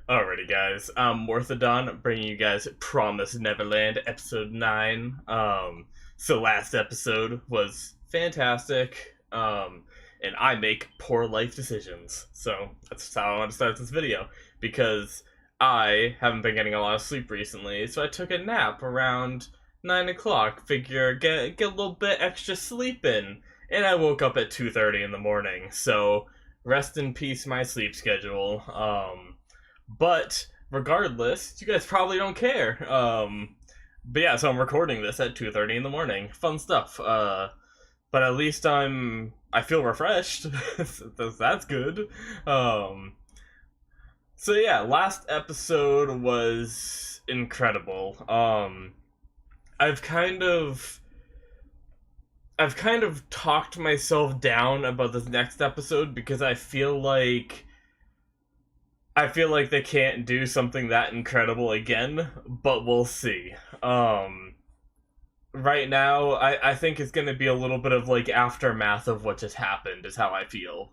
Alrighty, guys. I'm Morthadon, bringing you guys Promised Neverland, episode 9. So last episode was fantastic, and I make poor life decisions. So that's how I want to start this video, because I haven't been getting a lot of sleep recently, so I took a nap around 9 o'clock, figure get a little bit extra sleep in, and I woke up at 2:30 in the morning, so rest in peace my sleep schedule. But regardless, you guys probably don't care. But yeah, so I'm recording this at 2:30 in the morning. Fun stuff. But at least I feel refreshed. That's good. Um, so yeah, last episode was incredible. I've kind of I've kind of talked myself down about this next episode because I feel like they can't do something that incredible again, but we'll see. Um, right now, I think it's going to be a little bit of like aftermath of what just happened, is how I feel.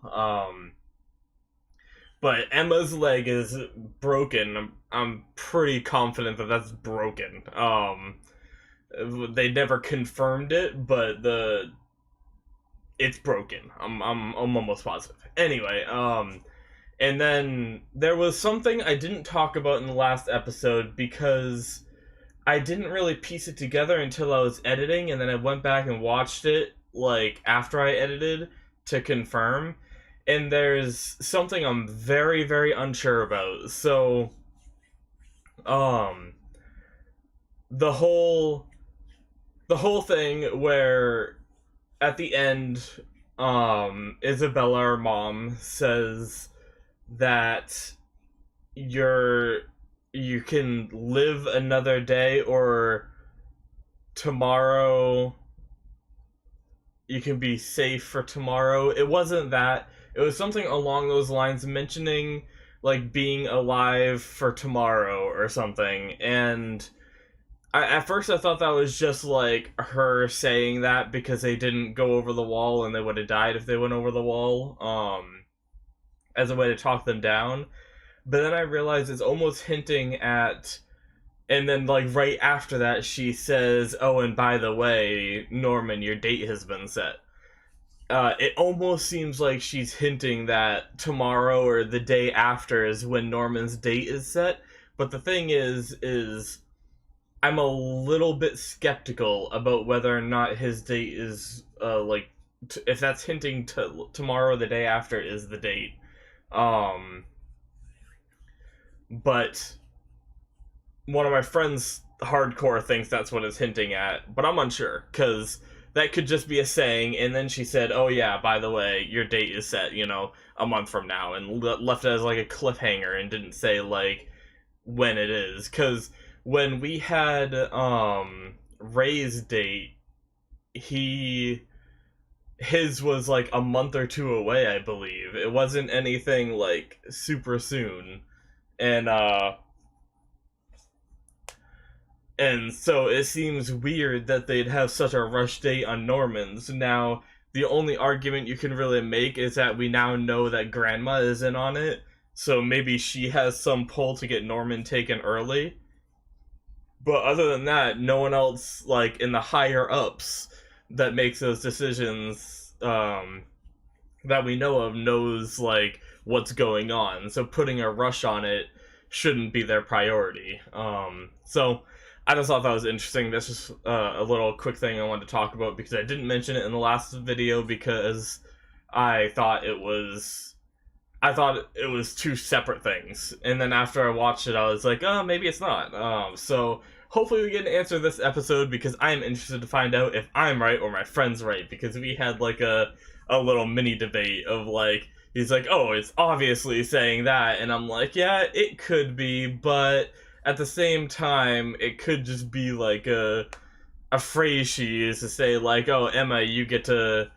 But Emma's leg is broken. I'm pretty confident that that's broken. They never confirmed it, but it's broken. I'm almost positive. Anyway, and then there was something I didn't talk about in the last episode because I didn't really piece it together until I was editing, and then I went back and watched it like after I edited to confirm. And there's something I'm very, very unsure about. So, um, the whole the whole thing where at the end, Isabella, our mom, says that you're you can live another day, or tomorrow you can be safe for tomorrow. It wasn't that. It was something along those lines, mentioning like being alive for tomorrow or something. And at first I thought that was just like her saying that because they didn't go over the wall and they would have died if they went over the wall, as a way to talk them down. But then I realized it's almost hinting at, and then like right after that she says, "Oh, and by the way, Norman, your date has been set." It almost seems like she's hinting that tomorrow or the day after is when Norman's date is set. But the thing is I'm a little bit skeptical about whether or not his date is if that's hinting to tomorrow, the day after is the date. Um, but one of my friends hardcore thinks that's what it's hinting at, but I'm unsure because that could just be a saying. And then she said, "Oh yeah, by the way, your date is set, a month from now," and left it as like a cliffhanger and didn't say like when it is. Because when we had Ray's date, he his was like a month or two away, I believe. It wasn't anything like super soon. And and so it seems weird that they'd have such a rush date on Norman's. Now, the only argument you can really make is that we now know that Grandma is in on it, so maybe she has some pull to get Norman taken early. But other than that, no one else, like, in the higher ups that makes those decisions, that we know of, knows, like, what's going on. So putting a rush on it shouldn't be their priority. So I just thought that was interesting. That's just a little quick thing I wanted to talk about because I didn't mention it in the last video because I thought it was two separate things. And then after I watched it, I was like, oh, maybe it's not. So hopefully we get an answer this episode, because I'm interested to find out if I'm right or my friend's right, because we had like a little mini debate of like, he's like, "Oh, it's obviously saying that," and I'm like, "Yeah, it could be, but at the same time, it could just be like a phrase she used to say like, 'Oh, Emma, you get to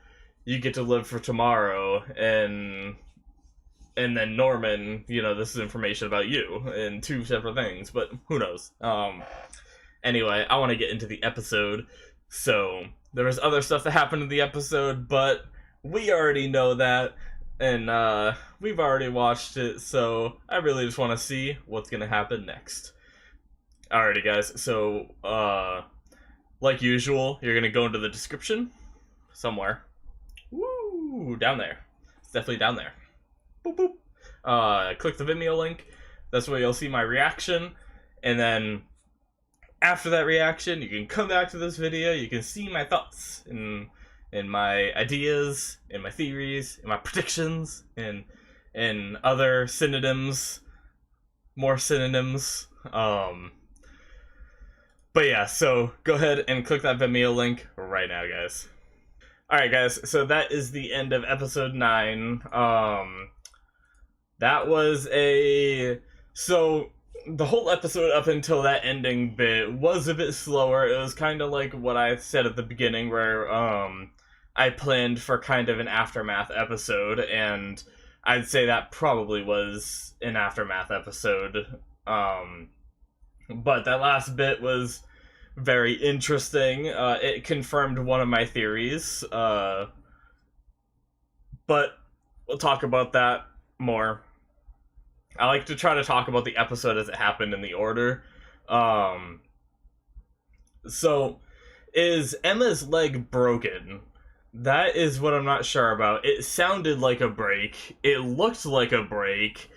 live for tomorrow,' and then Norman, this is information about you, and two separate things, but who knows." Anyway, I want to get into the episode. So there was other stuff that happened in the episode, but we already know that. And we've already watched it, so I really just want to see what's gonna happen next. Alrighty, guys. So, like usual, you're gonna go into the description somewhere. Woo, down there. It's definitely down there. Boop boop. Click the Vimeo link. That's where you'll see my reaction, and then after that reaction, you can come back to this video. You can see my thoughts and my ideas, and my theories, and my predictions, and other synonyms, more synonyms. But yeah, so go ahead and click that Vimeo link right now, guys. Alright, guys, so that is the end of episode 9. That was a... So, the whole episode up until that ending bit was a bit slower. It was kind of like what I said at the beginning, where, I planned for kind of an aftermath episode, and I'd say that probably was an aftermath episode. But that last bit was very interesting. It confirmed one of my theories. But we'll talk about that more. I like to try to talk about the episode as it happened in the order. So, is Emma's leg broken? That is what I'm not sure about. It sounded like a break. It looked like a break.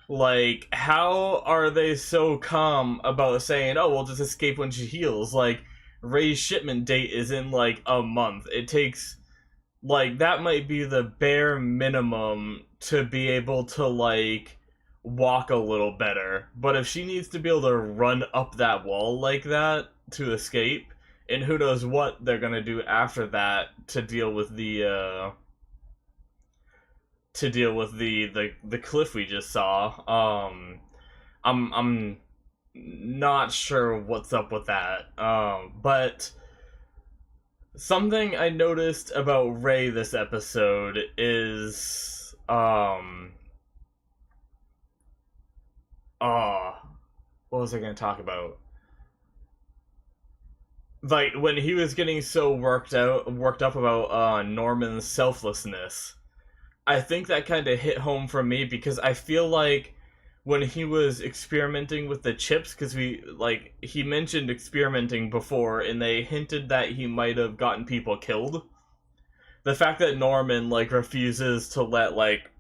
Like, how are they so calm about saying, oh, we'll just escape when she heals? Like, Ray's shipment date is in, like, a month. It takes, like, that might be the bare minimum to be able to, like, walk a little better. But if she needs to be able to run up that wall like that to escape, and who knows what they're gonna do after that to deal with the cliff we just saw. I'm not sure what's up with that. But something I noticed about Ray this episode is what was I gonna talk about? Like, when he was getting so worked up about Norman's selflessness, I think that kind of hit home for me, because I feel like when he was experimenting with the chips, because he mentioned experimenting before, and they hinted that he might have gotten people killed. The fact that Norman, like, refuses to let, like,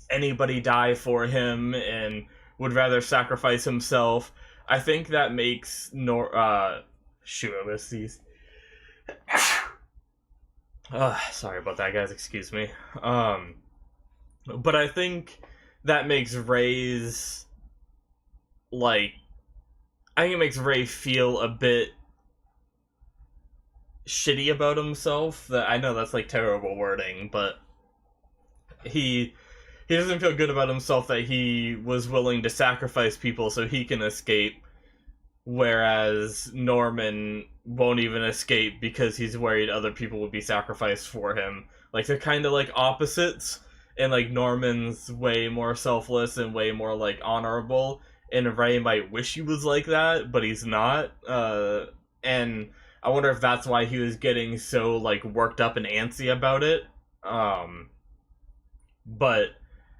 anybody die for him and would rather sacrifice himself, I think that makes shoot, I missed these. Sorry about that, guys. Excuse me. But I think that makes Ray's, like, I think it makes Ray feel a bit shitty about himself. That, I know that's, like, terrible wording, but he doesn't feel good about himself that he was willing to sacrifice people so he can escape. Whereas Norman won't even escape because he's worried other people would be sacrificed for him. Like, they're kind of like opposites, and like Norman's way more selfless and way more like honorable, and Ray might wish he was like that, but he's not. And I wonder if that's why he was getting so like worked up and antsy about it. But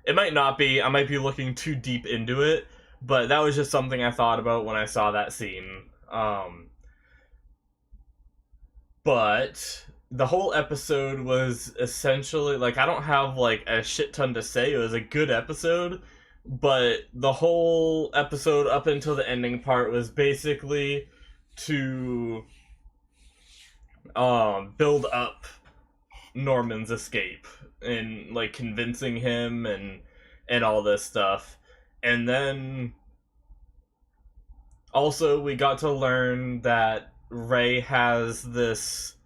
it might not be. I might be looking too deep into it. But that was just something I thought about when I saw that scene. But the whole episode was essentially, like, I don't have, like, a shit ton to say. It was a good episode. But the whole episode up until the ending part was basically to build up Norman's escape. And, like, convincing him and all this stuff. And then also we got to learn that Ray has this,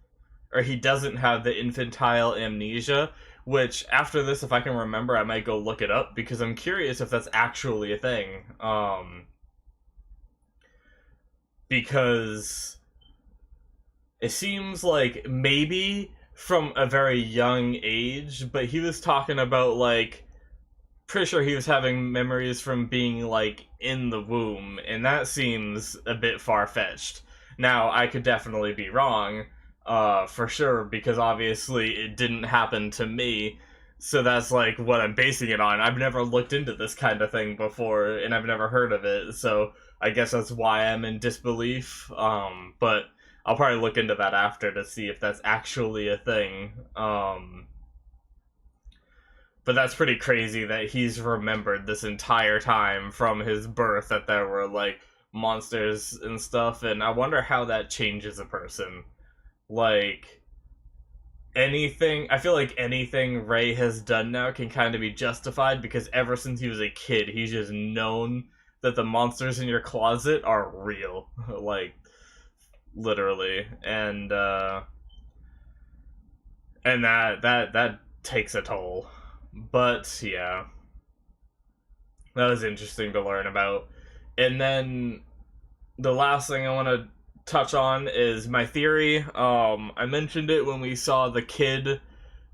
or he doesn't have the infantile amnesia, which after this, if I can remember, I might go look it up, because I'm curious if that's actually a thing. Because it seems like maybe from a very young age, but he was talking about, like, pretty sure he was having memories from being, like, in the womb, and that seems a bit far-fetched. Now, I could definitely be wrong, for sure, because obviously it didn't happen to me, So that's like what I'm basing it on. I've never looked into this kind of thing before, and I've never heard of it. So I guess that's why I'm in disbelief. But I'll probably look into that after to see if that's actually a thing. But that's pretty crazy that he's remembered this entire time from his birth that there were like monsters and stuff, and I wonder how that changes a person. Like anything, I feel like anything Ray has done now can kind of be justified because ever since he was a kid, he's just known that the monsters in your closet are real. Like literally. And that takes a toll. But yeah, that was interesting to learn about. And then the last thing I want to touch on is my theory. I mentioned it when we saw the kid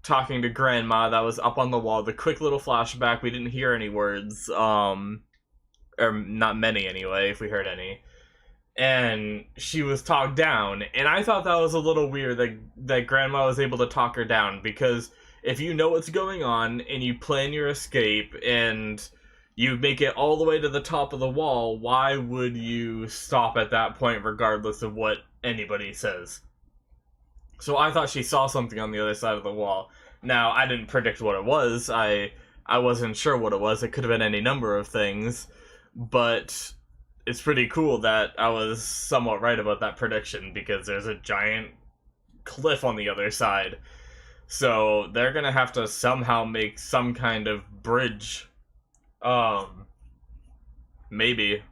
talking to grandma that was up on the wall. The quick little flashback. We didn't hear any words. Or not many anyway, if we heard any. And she was talked down, and I thought that was a little weird that grandma was able to talk her down, because if you know what's going on and you plan your escape and you make it all the way to the top of the wall, why would you stop at that point regardless of what anybody says? So I thought she saw something on the other side of the wall. Now, I didn't predict what it was. I wasn't sure what it was. It could have been any number of things, but it's pretty cool that I was somewhat right about that prediction, because there's a giant cliff on the other side. So they're gonna have to somehow make some kind of bridge. Maybe.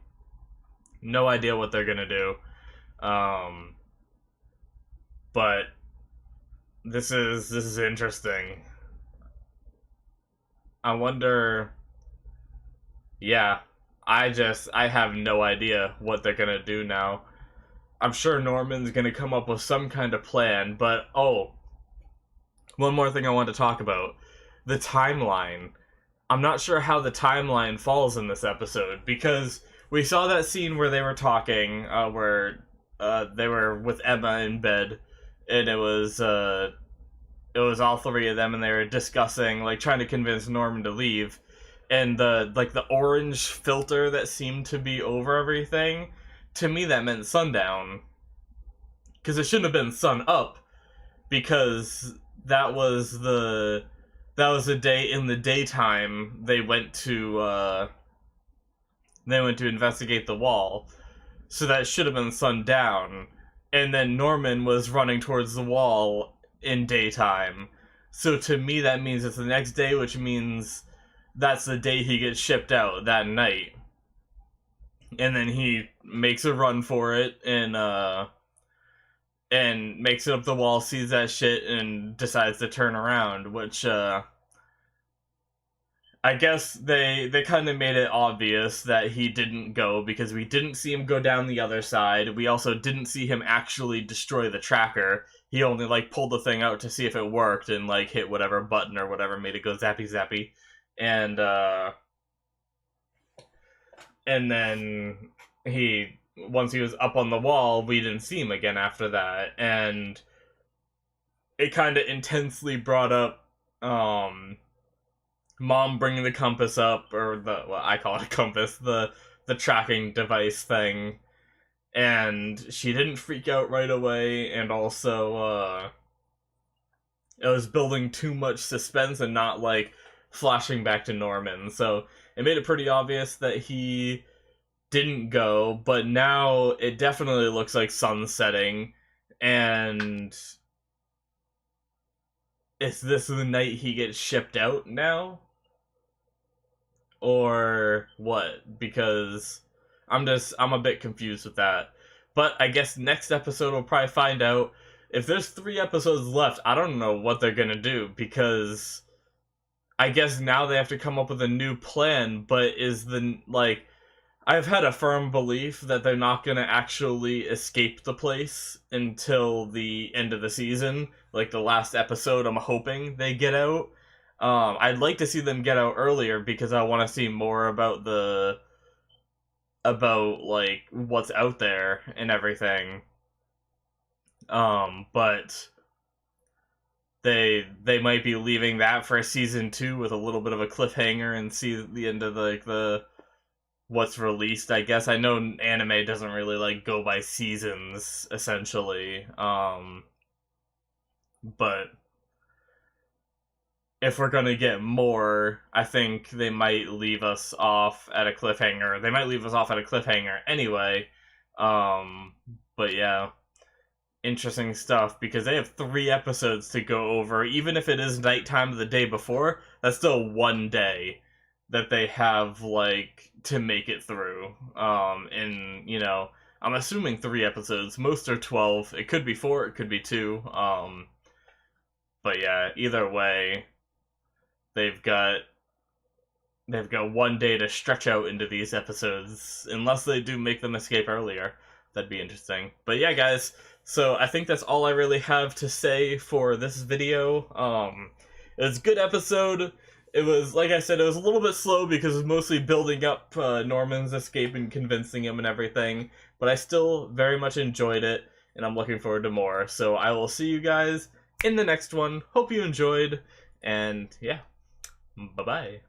No idea what they're gonna do. But this is interesting. I wonder. Yeah, I have no idea what they're gonna do now. I'm sure Norman's gonna come up with some kind of plan, but one more thing I want to talk about. The timeline. I'm not sure how the timeline falls in this episode, because we saw that scene where they were talking, where they were with Emma in bed, and it was all three of them, and they were discussing, like, trying to convince Norman to leave. And the orange filter that seemed to be over everything, to me that meant sundown, because it shouldn't have been sun up, because that was the day in the daytime they went to investigate the wall, so that should have been sundown, and then Norman was running towards the wall in daytime. So to me that means it's the next day, which means that's the day he gets shipped out, that night. And then he makes a run for it, and makes it up the wall, sees that shit, and decides to turn around, which, I guess they kind of made it obvious that he didn't go, because we didn't see him go down the other side. We also didn't see him actually destroy the tracker. He only, like, pulled the thing out to see if it worked, and, like, hit whatever button or whatever made it go zappy zappy. And then once he was up on the wall, we didn't see him again after that, and it kind of intensely brought up Mom bringing the compass up, or I call it a compass, the tracking device thing, and she didn't freak out right away, and also it was building too much suspense and not, like, flashing back to Norman. So it made it pretty obvious that he didn't go, but now it definitely looks like sun's setting, and is this the night he gets shipped out now? Or what? Because I'm a bit confused with that. But I guess next episode we'll probably find out. If there's 3 episodes left, I don't know what they're gonna do, because I guess now they have to come up with a new plan, but I've had a firm belief that they're not gonna actually escape the place until the end of the season. Like, the last episode, I'm hoping they get out. I'd like to see them get out earlier, because I want to see more about like, what's out there and everything. But they might be leaving that for a season 2 with a little bit of a cliffhanger and see the end of the what's released. I guess I know anime doesn't really like go by seasons essentially, but if we're gonna get more, I think they might leave us off at a cliffhanger. They might leave us off at a cliffhanger anyway. But yeah, interesting stuff because they have 3 episodes to go over. Even if it is nighttime of the day before, that's still one day that they have like to make it through. And I'm assuming 3 episodes. Most are 12. It could be 4. It could be 2. But yeah, either way, they've got one day to stretch out into these episodes, unless they do make them escape earlier. That'd be interesting. But yeah, guys, so I think that's all I really have to say for this video. It was a good episode. It was, like I said, it was a little bit slow because it was mostly building up Norman's escape and convincing him and everything, but I still very much enjoyed it, and I'm looking forward to more. So I will see you guys in the next one. Hope you enjoyed, and yeah, bye-bye.